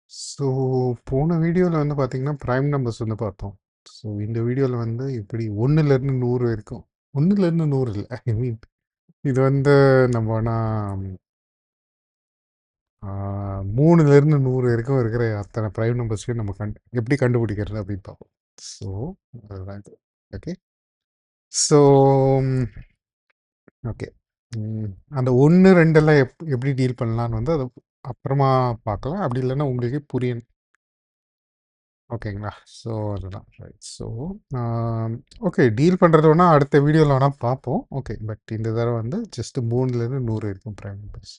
So, போன வீடியோல வந்து பார்த்தீங்கன்னா, பிரைம் நம்பர்ஸ் வந்து பார்த்தோம். ஸோ, இந்த வீடியோல வந்து எப்படி 1லேருந்து 100 வரைக்கும் 1லேருந்து 100 இல்ல. ஐ மீன் இது வந்து நம்ம ஆனா 3லேருந்து 100 வரைக்கும் இருக்கிற அத்தனை பிரைம் நம்பர்ஸையும் நம்ம எப்படி கண்டுபிடிக்கிறது அப்படின்னு பார்ப்போம். ஸோ, அதுதான் இது. ஓகே. So, okay. அந்த 1, 2 எல்லாம் எப்படி டீல் பண்ணலான்னு வந்து அது அப்புறமா பார்க்கலாம். அப்படி இல்லைன்னா உங்களுக்கே புரியணும். ஓகேங்களா? ஸோ அதுதான். ரைட். ஸோ ஓகே, டீல் பண்ணுறது வேணா அடுத்த வீடியோவில் வேணால் பார்ப்போம். ஓகே, பட் இந்த தடவை வந்து ஜஸ்ட் 3லேருந்து 100 இருக்கும் prime numbers.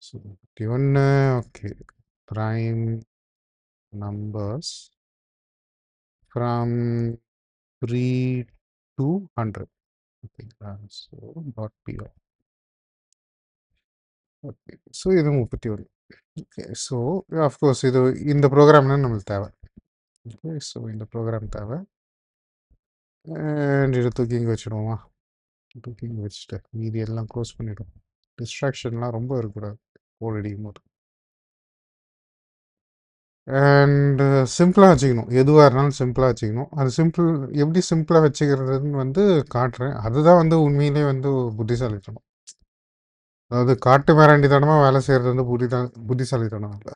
So 21. Okay, prime numbers from 3 to 100. ஓகேங்களா? So dot PO. Okay, so இது 31. ஓகே, ஸோ அஃப்கோர்ஸ் இது இந்த ப்ரோக்ராம்னா நம்மளுக்கு தேவை. ஓகே, ஸோ இந்த ப்ரோக்ராம் தேவை. அண்ட் இதை தூக்கி இங்கே வச்சுடுவோமா? தூக்கி இங்கே வச்சுட்டு மீதி எல்லாம் க்ளோஸ் பண்ணிவிடும். டிஸ்ட்ராக்ஷன்லாம் ரொம்ப இருக்கக்கூடாது கோட் அடிக்கும் போது. அண்டு சிம்பிளாக வச்சுக்கணும். எதுவாக இருந்தாலும் சிம்பிளாக வச்சுக்கணும். அது சிம்பிள் எப்படி சிம்பிளாக வச்சுக்கிறதுன்னு வந்து காட்டுறேன். அதுதான் வந்து உண்மையிலே வந்து புத்திசாலித்தனம். அதாவது காட்டு மிராண்டித்தனமாக வேலை செய்கிறது வந்து புத்திசாலித்தனம் இல்லை.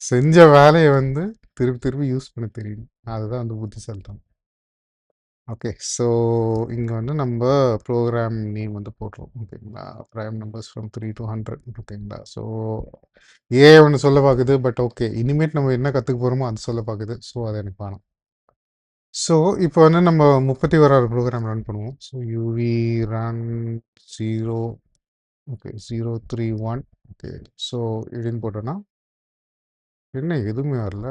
செஞ்ச வேலையை வந்து திருப்பி திருப்பி யூஸ் பண்ண தெரியும். அதுதான் வந்து புத்திசாலித்தனம். ஓகே, ஸோ இங்கே வந்து நம்ம ப்ரோக்ராம் நேம் வந்து போட்டுருவோம். ஓகேங்களா? Prime numbers from 3 to 100. ஓகேங்களா? ஸோ ஒன்று சொல்ல பார்க்குது, பட் ஓகே, இனிமேட் நம்ம என்ன கற்றுக்க போகிறோமோ அது சொல்ல பார்க்குது. ஸோ அது எனக்கு வேணும். ஸோ இப்போ வந்து நம்ம 31வது ப்ரோக்ராம் ரன் பண்ணுவோம். So UV run 0. Okay, 031. Okay, so இப்படின்னு போட்டோன்னா என்ன எதுவுமே வரல.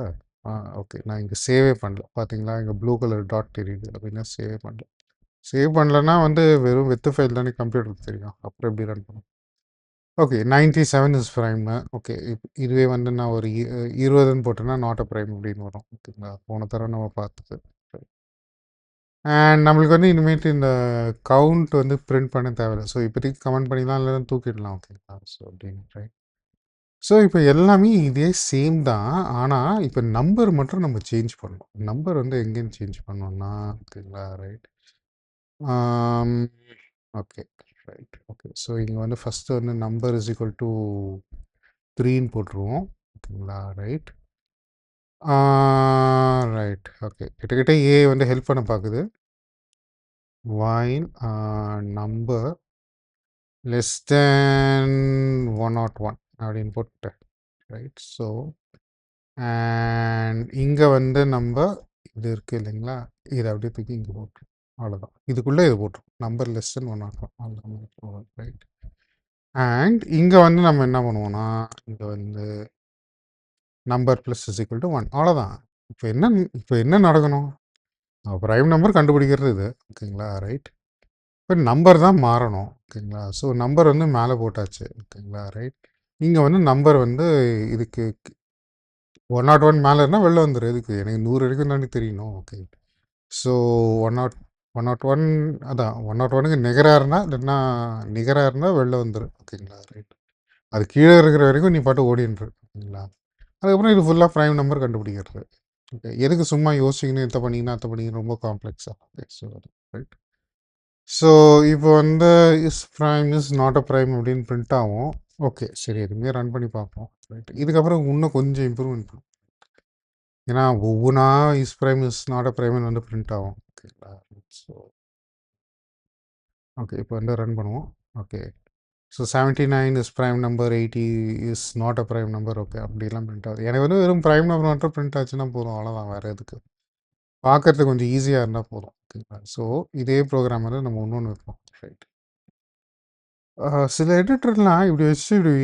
ஓகே, நான் இங்கே சேவே பண்ணல. பார்த்தீங்களா, இங்கே ப்ளூ கலர் டாட் தெரியுது அப்படின்னா சேவே பண்ணல. சேவ் பண்ணலன்னா வந்து வெறும் வெத்து ஃபைல் தானே கம்ப்யூட்டருக்கு தெரியும். அப்புறம் எப்படி ரன் பண்ணும்? Okay, 97 is prime. ஓகே, இதுவே வந்து நான் ஒரு 20ன்னு போட்டேன்னா நாட் அ ப்ரைம் அப்படின்னு வரும். ஓகேங்களா? போன தடவை நம்ம பார்த்தது. அண்ட் நம்மளுக்கு வந்து இனிமேட்டு இந்த கவுண்ட் வந்து பிரிண்ட் பண்ண தேவையில்லை. ஸோ இப்போதைக்கு கமெண்ட் பண்ணிடலாம், இல்லைன்னா தூக்கிடலாம். ஓகேங்களா? ஸோ அப்படின்னு ரைட். ஸோ இப்போ எல்லாமே இதே சேம் தான். ஆனால் இப்போ நம்பர் மட்டும் நம்ம சேஞ்ச் பண்ணணும். நம்பர் வந்து எங்கேன்னு சேஞ்ச் பண்ணோம்னா, ஓகேங்களா? Right. Okay, right. Okay, so இங்கே வந்து ஃபஸ்ட்டு வந்து நம்பர் இஸ் ஈக்குவல் டு 3ன்னு போட்டுருவோம். ஓகேங்களா? ரைட். ரைட். ஓகே, கிட்டக்கிட்ட ஏ வந்து ஹெல்ப் பண்ண பார்க்குது. while நம்பர் லெஸ் தேன் 101 அப்படின்னு போட்டு ரைட். ஸோ அண்ட் இங்கே வந்து நம்ம இது இருக்குது இல்லைங்களா, இதை அப்படியே தூக்கி இங்கே போட்டுரும். அவ்வளோதான். இதுக்குள்ளே இது போட்டுரும். Number less than 101. அவ்வளோதான். ரைட். அண்ட் இங்கே வந்து நம்ம என்ன பண்ணுவோம்னா, இங்கே வந்து number plus is equal to 1. அவ்வளோதான். இப்போ என்ன நடக்கணும்? ப்ரைம் நம்பர் கண்டுபிடிக்கிறது இது. ஓகேங்களா? ரைட். இப்போ நம்பர் தான் மாறணும். ஓகேங்களா? ஸோ நம்பர் வந்து மேலே போட்டாச்சு. ஓகேங்களா? ரைட். இங்கே வந்து நம்பர் வந்து இதுக்கு 101 மேலே இருந்தால் வெளில வந்துடும். எதுக்கு எனக்கு 100 வரைக்கும் தானே தெரியணும். ஓகே, ஸோ 101 அதான் 101க்கு நிகராக இருந்தால், இல்லைன்னா நிகராக இருந்தால் வெளில வந்துடும். ஓகேங்களா? ரைட். அது கீழே இருக்கிற வரைக்கும் நீ பாட்டு ஓடின்று. ஓகேங்களா? அதுக்கப்புறம் இது ஃபுல்லாக ப்ரைம் நம்பர் கண்டுபிடிக்கிறது. ஓகே, எதுக்கு சும்மா யோசிக்கணும், எத்த பண்ணிங்கன்னா அத்த பண்ணிக்கணும், ரொம்ப காம்ப்ளெக்ஸாக. Okay, so right. ஸோ இப்போ வந்து is prime is not a prime அப்படின்னு பிரிண்ட் ஆகும். ஓகே, சரி, எதுவுமே ரன் பண்ணி பார்ப்போம். ரைட். இதுக்கப்புறம் இன்னும் கொஞ்சம் இம்ப்ரூவ்மெண்ட் பண்ணும். ஏன்னா ஒவ்வொன்றா is prime is not a ப்ரைம்னு வந்து பிரிண்ட் ஆகும். ஓகேங்களா? ஸோ ஓகே, இப்போ வந்து ரன் பண்ணுவோம். Okay, so 79 is prime number, 80 is not a prime number. Okay, அப்படிலாம் பிரிண்ட் ஆகுது. எனக்கு வந்து வெறும் ப்ரைம் நம்பர் மட்டும் பிரிண்ட் ஆச்சுன்னா போதும். அவ்வளோதான், வேறு எதுக்கு. பார்க்கறதுக்கு கொஞ்சம் ஈஸியாக இருந்தால் போதும். ஓகேங்களா? ஸோ இதே ப்ரோக்ராம் வந்து நம்ம இன்னொன்று வைப்போம். ரைட். சில எடிட்டர்லாம் இப்படி வச்சு இப்படி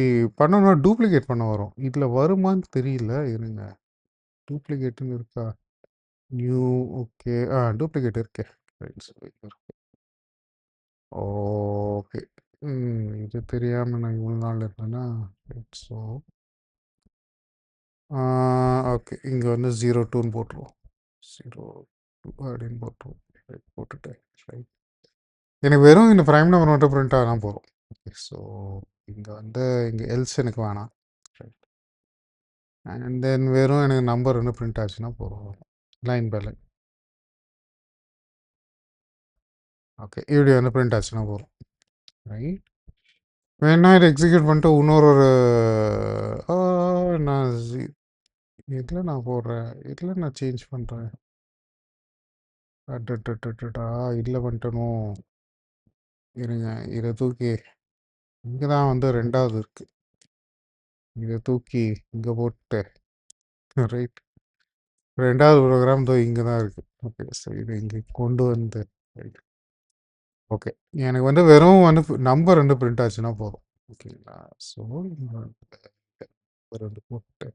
பண்ணோம்னா டூப்ளிகேட் பண்ண வரும். இதில் வருமான்னு தெரியல. இருங்க, டூப்ளிகேட்டுன்னு இருக்கா? நியூ. ஓகே, டூப்ளிகேட் இருக்கே. ரைட். ஓகே. இது தெரியாமல் நான் இவ்வளோ நாள் இருந்தேன்னா ரைட். ஸோ ஓகே, இங்கே வந்து 02ன்னு போட்டுருவோம். 02 அப்படின்னு போட்டுருவோம். ரைட், போட்டுட்டேன். ரைட். எனக்கு வெறும் இந்த ப்ரைம் நம்பர் மட்டும் பிரிண்ட் ஆனால் போதும். ஓகே, ஸோ இங்கே வந்து இங்கே எல்ஸ் எனக்கு வேணாம். ரைட். அண்ட் தென் வெறும் எனக்கு நம்பர் வந்து பிரிண்ட் ஆச்சுன்னா போதும், லைன் பை லைன். ஓகே, இப்படி வந்து பிரிண்ட் ஆச்சுன்னா போதும், ரைட். வேணா இதை எக்ஸிக்யூட் பண்ணிட்டு இன்னொரு நான் இதில் நான் போடுறேன், இதில் நான் சேஞ்ச் பண்ணுறேன். இதில் பண்ணிட்டனும், இருங்க இதை தூக்கி இங்கே தான் வந்து 2வது இருக்குது, இதை தூக்கி இங்கே போட்டு ரைட். 2வது ப்ரோக்ராம் தோ இங்கே தான் இருக்குது. ஓகே, ஸோ இதை இங்கே கொண்டு வந்து ரைட். ஓகே, எனக்கு வந்து வெறும் வந்து நம்பர் வந்து பிரிண்ட் ஆச்சுன்னா போதும், ஓகேங்களா. ஸோ நம்பர் வந்து போட்டு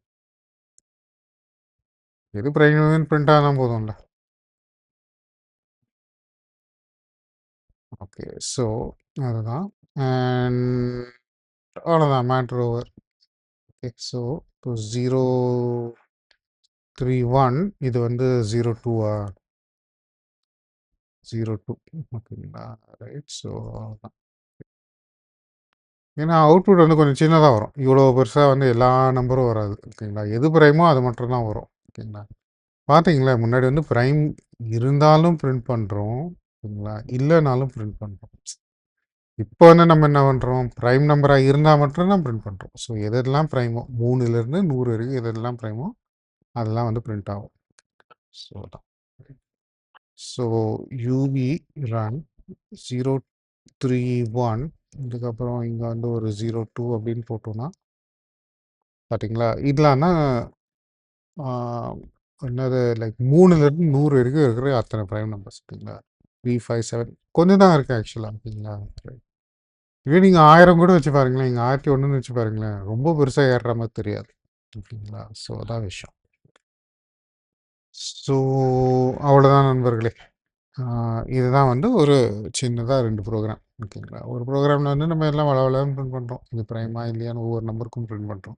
எது பிரைம் பிரிண்ட் ஆனால் போதும்ல. ஓகே, ஸோ அதுதான். அண்ட் அவ்வளோதான், மேட்ரு ஓவர். ஓகே, ஸோ இப்போ 031 இது வந்து 02 02, ஓகேங்களா, ரைட். ஸோ அவ்வளோதான். ஏன்னா அவுட்புட் வந்து கொஞ்சம் சின்னதாக வரும், இவ்வளோ பெருசாக வந்து எல்லா நம்பரும் வராது, ஓகேங்களா. எது ப்ரைமோ அது மட்டும்தான் வரும், ஓகேங்களா. பார்த்தீங்களா, முன்னாடி வந்து ப்ரைம் இருந்தாலும் பிரிண்ட் பண்ணுறோம், ஓகேங்களா, இல்லைனாலும் பிரிண்ட் பண்ணுறோம். இப்போ வந்து நம்ம என்ன பண்ணுறோம், ப்ரைம் நம்பராக இருந்தால் மட்டும்தான் பிரிண்ட் பண்ணுறோம். ஸோ எதெல்லாம் ப்ரைமோ 3லேருந்து 100 வரைக்கும் எதெல்லாம் ப்ரைமோ அதெல்லாம் வந்து பிரிண்ட் ஆகும். ஸோ தான். ஸோ யூவி ரன் 031, இதுக்கப்புறம் இங்கே வந்து ஒரு 02 அப்படின்னு போட்டோம்னா பார்த்தீங்களா, இதெல்லாம்னா என்னது லைக் 3லேருந்து 100 வரைக்கும் இருக்கிற அத்தனை ப்ரைம் நம்பர்ஸ், ஓகேங்களா. 357 கொஞ்சம் தான் இருக்குது ஆக்சுவலாக, ஓகேங்களா. இதே நீங்கள் 1000 கூட வச்சு பாருங்களேன், நீங்கள் 1001ன்னு வச்சு பாருங்களேன், ரொம்ப பெருசாக ஏறுற மாதிரி தெரியாது, ஓகேங்களா. ஸோ அதான் விஷயம். ஸோ அவ்வளோதான் நண்பர்களே. இதுதான் வந்து ஒரு சின்னதாக 2 ப்ரோக்ராம், ஓகேங்களா. ஒரு ப்ரோக்ராமில் வந்து நம்ம எல்லாம் வளவலன்னு பிரிண்ட் பண்ணுறோம், இது ப்ரைமா இல்லையான்னு ஒவ்வொரு நம்பருக்கும் பிரிண்ட் பண்ணுறோம்.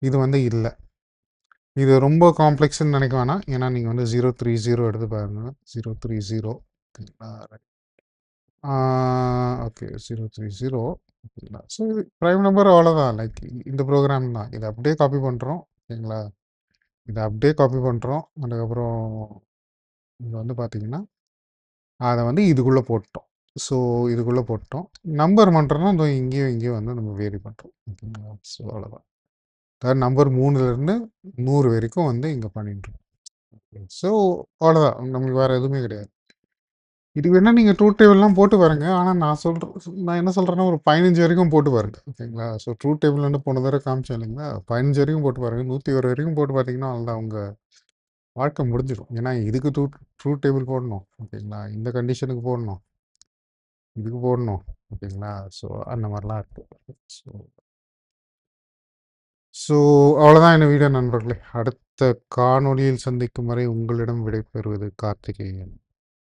இது வந்து இல்லை, இது ரொம்ப காம்ப்ளெக்ஸ்ன்னு நினைக்க வேணாம். ஏன்னா நீங்கள் வந்து 030 எடுத்து பாருங்க, 030, ஓகேங்களா. ஓகே, 030, ஓகேங்களா. ஸோ ப்ரைம் நம்பர் அவ்வளோதான், லைக் இந்த ப்ரோக்ராம் தான். இதை அப்படியே காப்பி பண்ணுறோம், ஓகேங்களா. இதை அப்படியே காப்பி பண்ணுறோம், அதுக்கப்புறம் இங்கே வந்து பார்த்தீங்கன்னா அதை வந்து இதுக்குள்ளே போட்டோம். ஸோ இதுக்குள்ளே போட்டோம், நம்பர் பண்ணுறோன்னா இந்த இங்கேயும் இங்கேயும் வந்து நம்ம வேரி பண்ணுறோம், ஓகேங்களா. ஸோ அவ்வளோதான். அதாவது நம்பர் 3லேருந்து 100 வரைக்கும் வந்து இங்கே பண்ணிட்டுருக்கோம். ஸோ அவ்வளோதான், நம்மளுக்கு வேறு எதுவுமே கிடையாது. இது வேணால் நீங்கள் ட்ரூத் டேபிள்லாம் போட்டு பாருங்க. ஆனால் நான் என்ன சொல்கிறேன்னா ஒரு 15 வரைக்கும் போட்டு பாருங்க, ஓகேங்களா. ஸோ ட்ரூத் டேபிள் வந்து போன தடவை காமிச்சேன் இல்லைங்களா, 15 வரைக்கும் போட்டு பாருங்கள். 101 வரைக்கும் போட்டு பார்த்தீங்கன்னா அவ்வளோதான், உங்கள் வாழ்க்கை முடிஞ்சிடும். ஏன்னா இதுக்கு ட்ரூத் டேபிள் போடணும், ஓகேங்களா, இந்த கண்டிஷனுக்கு போடணும், இதுக்கு போடணும், ஓகேங்களா. ஸோ அந்த மாதிரிலாம் இருக்குது. ஸோ ஸோ அவ்வளோதான் இந்த வீடியோ நண்பர்களே. அடுத்த காணொளியில் சந்திக்கும் வரை உங்களிடம் விடைபெறுவது கார்த்திகேயன்.